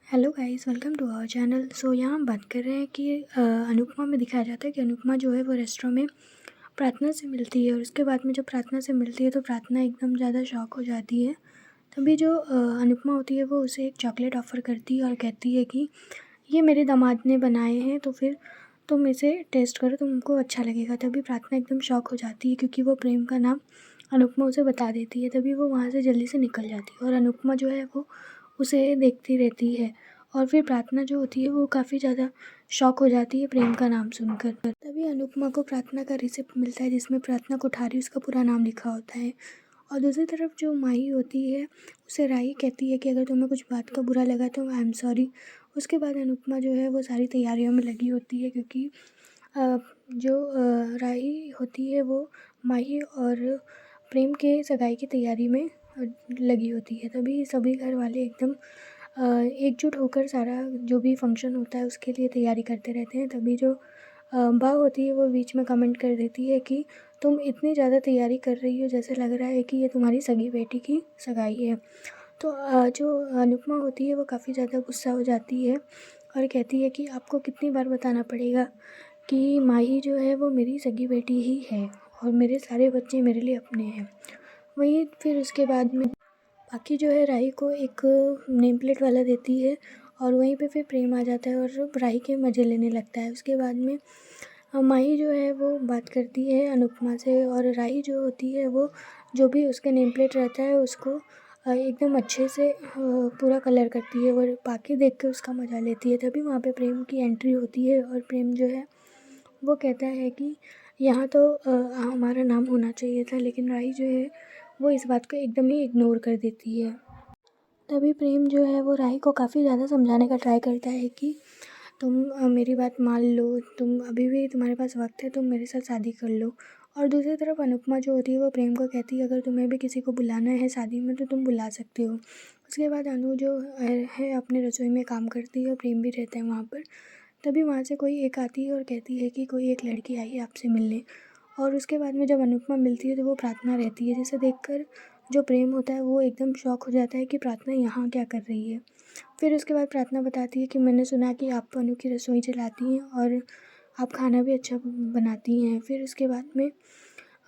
Hello guys, welcome to our channel. यहाँ हम बात कर रहे हैं कि अनुपमा में दिखाया जाता है कि अनुपमा जो है वो रेस्टोरेंट में प्रार्थना से मिलती है और उसके बाद में जब प्रार्थना से मिलती है तो प्रार्थना एकदम ज़्यादा शॉक हो जाती है। तभी जो अनुपमा होती है वो उसे एक चॉकलेट ऑफ़र करती है और कहती है कि ये मेरे दामाद ने बनाए हैं, तो फिर तुम इसे टेस्ट करो, तुमको अच्छा लगेगा। तभी प्रार्थना एकदम शॉक हो जाती है क्योंकि वो प्रेम का नाम अनुपमा उसे बता देती है। तभी वो वहाँ से जल्दी से निकल जाती है और अनुपमा जो है वो उसे देखती रहती है। और फिर प्रार्थना जो होती है वो काफ़ी ज़्यादा शॉक हो जाती है प्रेम का नाम सुनकर। तभी अनुपमा को प्रार्थना का रिसिप्ट मिलता है जिसमें प्रार्थना कोठारी उसका पूरा नाम लिखा होता है। और दूसरी तरफ जो माही होती है उसे राही कहती है कि अगर तुम्हें कुछ बात का बुरा लगा तो आई एम सॉरी। उसके बाद अनुपमा जो है वो सारी तैयारियों में लगी होती है क्योंकि राही होती है वो माही और प्रेम के सगाई की तैयारी में लगी होती है। तभी सभी घर वाले एकदम एकजुट होकर सारा जो भी फंक्शन होता है उसके लिए तैयारी करते रहते हैं। तभी जो बा होती है वो बीच में कमेंट कर देती है कि तुम इतनी ज़्यादा तैयारी कर रही हो जैसे लग रहा है कि ये तुम्हारी सगी बेटी की सगाई है। तो जो अनुपमा होती है वो काफ़ी ज़्यादा गुस्सा हो जाती है और कहती है कि आपको कितनी बार बताना पड़ेगा कि माही जो है वो मेरी सगी बेटी ही है और मेरे सारे बच्चे मेरे लिए अपने हैं। वहीं फिर उसके बाद में बाकी जो है राही को एक नेम प्लेट वाला देती है और वहीं पे फिर प्रेम आ जाता है और राही के मज़े लेने लगता है। उसके बाद में माही जो है वो बात करती है अनुपमा से और राही जो होती है वो जो भी उसके नेम प्लेट रहता है उसको एकदम अच्छे से पूरा कलर करती है और बाकी देख के उसका मज़ा लेती है। तभी वहाँ पे प्रेम की एंट्री होती है और प्रेम जो है वो कहता है कि यहाँ तो हमारा नाम होना चाहिए था, लेकिन राही जो है वो इस बात को एकदम ही इग्नोर कर देती है। तभी प्रेम जो है वो राही को काफ़ी ज़्यादा समझाने का ट्राई करता है कि तुम मेरी बात मान लो, तुम अभी भी तुम्हारे पास वक्त है, तुम मेरे साथ शादी कर लो। और दूसरी तरफ अनुपमा जो होती है वो प्रेम को कहती है अगर तुम्हें भी किसी को बुलाना है शादी में तो तुम बुला सकते हो। उसके बाद अनु जो है अपने रसोई में काम करती है और प्रेम भी रहता है वहाँ पर। तभी वहाँ से कोई एक आती है और कहती है कि कोई एक लड़की आई है आपसे मिलने। और उसके बाद में जब अनुपमा मिलती है तो वो प्रार्थना रहती है, जिसे देखकर जो प्रेम होता है वो एकदम शॉक हो जाता है कि प्रार्थना यहाँ क्या कर रही है। फिर उसके बाद प्रार्थना बताती है कि मैंने सुना कि आप अनु की रसोई चलाती हैं और आप खाना भी अच्छा बनाती हैं। फिर उसके बाद में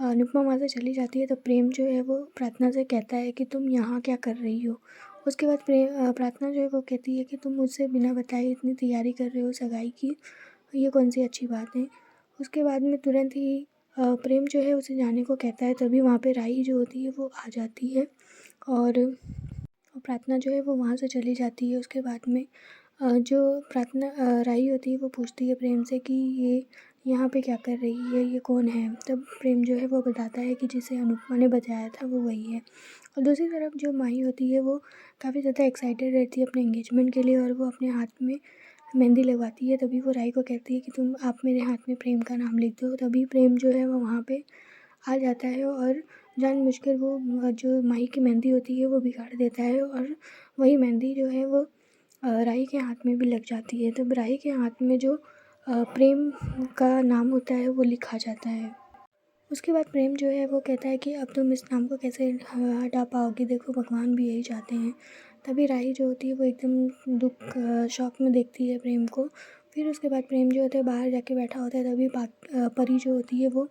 अनुपमा वहाँ से चली जाती है तो प्रेम जो है वो प्रार्थना से कहता है कि तुम यहाँ क्या कर रही हो। उसके बाद प्रार्थना जो है वो कहती है कि तुम मुझसे बिना बताए इतनी तैयारी कर रहे हो सगाई की, ये कौन सी अच्छी बात है। उसके बाद में तुरंत ही प्रेम जो है उसे जाने को कहता है। तभी वहाँ पे राही जो होती है वो आ जाती है और प्रार्थना जो है वो वहाँ से चली जाती है। उसके बाद में जो राही होती है वो पूछती है प्रेम से कि ये यहाँ पे क्या कर रही है, ये कौन है। तब प्रेम जो है वो बताता है कि जिसे अनुपमा ने बचाया था वो वही है। और दूसरी तरफ जो माही होती है वो काफ़ी ज़्यादा एक्साइटेड रहती है अपने एंगेजमेंट के लिए और वो अपने हाथ में मेहंदी लगवाती है। तभी वो राही को कहती है कि आप मेरे हाथ में प्रेम का नाम लिख दो। तभी प्रेम जो है वो वहाँ पे आ जाता है और जानबूझकर वो जो माही की मेहंदी होती है वो बिगाड़ देता है और वही मेहंदी जो है वो राही के हाथ में भी लग जाती है। तब राही के हाथ में जो प्रेम का नाम होता है वो लिखा जाता है। उसके बाद प्रेम जो है वो कहता है कि अब तुम इस नाम को कैसे हटा पाओगी, देखो भगवान भी यही चाहते हैं। तभी राही जो होती है वो एकदम शॉक में देखती है प्रेम को। फिर उसके बाद प्रेम जो होता है बाहर जाके बैठा होता है। तभी परी जो होती है वो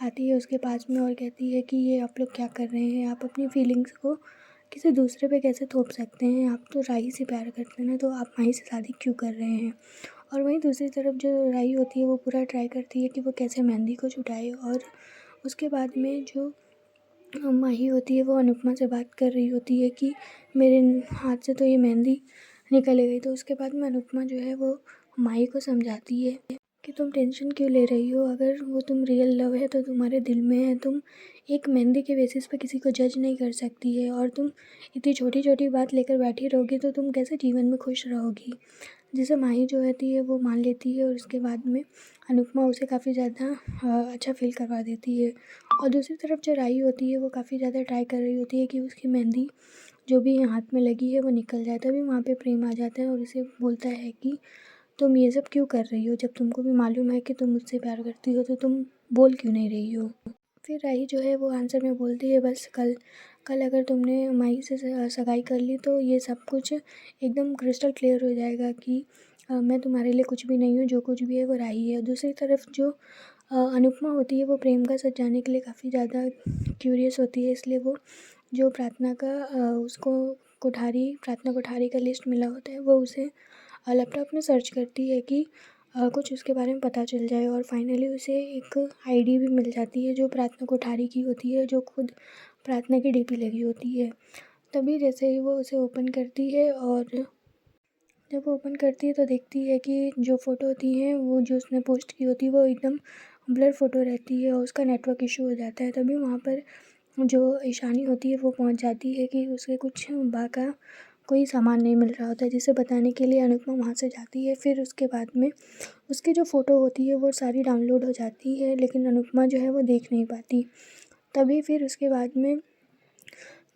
आती है उसके पास में और कहती है कि ये आप लोग क्या कर रहे हैं, आप अपनी फीलिंग्स को किसी दूसरे पे कैसे थोप सकते हैं, आप तो राही से प्यार करते हैं ना, तो आप माही से शादी क्यों कर रहे हैं। और वहीं दूसरी तरफ जो राही होती है वो पूरा ट्राई करती है कि वो कैसे मेहंदी को छुटाए। और उसके बाद में जो माही होती है वो अनुपमा से बात कर रही होती है कि मेरे हाथ से तो ये मेहंदी निकल गई। तो उसके बाद में अनुपमा जो है वो माही को समझाती है कि तुम टेंशन क्यों ले रही हो, अगर वो तुम रियल लव है तो तुम्हारे दिल में है। तुम एक मेहंदी के बेसिस पे किसी को जज नहीं कर सकती है और तुम इतनी छोटी छोटी बात लेकर बैठी रहोगी तो तुम कैसे जीवन में खुश रहोगी। जिसे माही जो होती है वो मान लेती है और उसके बाद में अनुपमा उसे काफ़ी ज़्यादा अच्छा फील करवा देती है। और दूसरी तरफ जो राही होती है वो काफ़ी ज़्यादा ट्राई कर रही होती है कि उसकी मेहंदी जो भी हाथ में लगी है वो निकल जाए। तभी वहाँ पे प्रेम आ जाता है और उसे बोलता है कि तुम ये सब क्यों कर रही हो, जब तुमको भी मालूम है कि तुम मुझसे प्यार करती हो तो तुम बोल क्यों नहीं रही हो। फिर राही जो है वो आंसर में बोलती है बस कल कल अगर तुमने माही से सगाई कर ली तो ये सब कुछ एकदम क्रिस्टल क्लियर हो जाएगा कि मैं तुम्हारे लिए कुछ भी नहीं हूँ, जो कुछ भी है वो राही है। दूसरी तरफ जो अनुपमा होती है वो प्रेम का सच जानने के लिए काफ़ी ज़्यादा क्यूरियस होती है, इसलिए वो जो प्रार्थना का उसको प्रार्थना कोठारी का लिस्ट मिला होता है वो उसे लैपटॉप में सर्च करती है कि कुछ उसके बारे में पता चल जाए, और फाइनली उसे एक आईडी भी मिल जाती है जो प्रार्थना कोठारी की होती है, जो खुद प्रार्थना की डीपी लगी होती है। तभी जैसे ही वो उसे ओपन करती है, और जब वो ओपन करती है तो देखती है कि जो फ़ोटो होती है वो जो उसने पोस्ट की होती है वो एकदम ब्लर फ़ोटो रहती है और उसका नेटवर्क इशू हो जाता है। तभी वहाँ पर जो ईशानी होती है वो पहुँच जाती है कि उसे कुछ का कोई सामान नहीं मिल रहा होता है, जिसे बताने के लिए अनुपमा वहाँ से जाती है। फिर उसके बाद में उसकी जो फ़ोटो होती है वो सारी डाउनलोड हो जाती है, लेकिन अनुपमा जो है वो देख नहीं पाती। तभी फिर उसके बाद में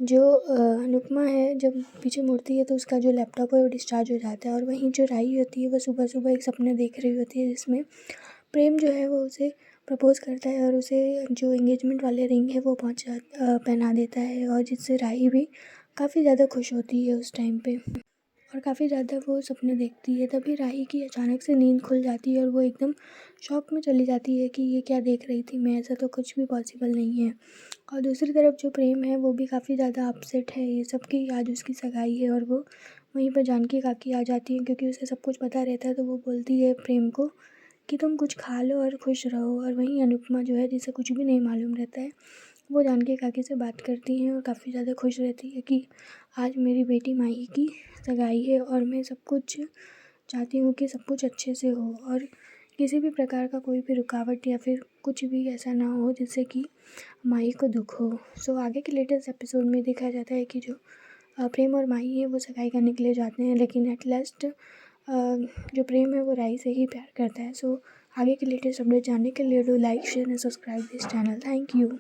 जो अनुपमा है जब पीछे मुड़ती है तो उसका जो लैपटॉप है वो डिस्चार्ज हो जाता है, और वहीं जो राही होती है वो सुबह-सुबह एक सपने देख रही होती है जिसमें प्रेम जो है वो उसे प्रपोज़ करता है और उसे जो एंगेजमेंट वाले रिंग है वो पहना देता है, और जिससे राही भी काफ़ी ज़्यादा खुश होती है उस टाइम पे, और काफ़ी ज़्यादा वो सपने देखती है। तभी राही की अचानक से नींद खुल जाती है और वो एकदम शॉक में चली जाती है कि ये क्या देख रही थी मैं, ऐसा तो कुछ भी पॉसिबल नहीं है। और दूसरी तरफ जो प्रेम है वो भी काफ़ी ज़्यादा अपसेट है ये सब कि आज उसकी सगाई है, और वो वहीं पर जानकी काकी आ जाती हैं क्योंकि उसे सब कुछ पता रहता है। तो वो बोलती है प्रेम को कि तुम कुछ खा लो और खुश रहो, और वहीं अनुपमा जो है जिसे कुछ भी नहीं मालूम रहता है वो जानकी काकी से बात करती हैं और काफ़ी ज़्यादा खुश रहती है कि आज मेरी बेटी माही की सगाई है, और मैं सब कुछ चाहती हूँ कि सब कुछ अच्छे से हो और किसी भी प्रकार का कोई भी रुकावट या फिर कुछ भी ऐसा ना हो जिससे कि माही को दुख हो। सो आगे के लेटेस्ट एपिसोड में दिखाया जाता है कि जो प्रेम और माही है वो सगाई करने के लिए जाते हैं, लेकिन एट लास्ट जो प्रेम है वो राही से ही प्यार करता है। सो आगे के लेटेस्ट अपडेट जानने के लिए do like share and subscribe this channel. Thank you.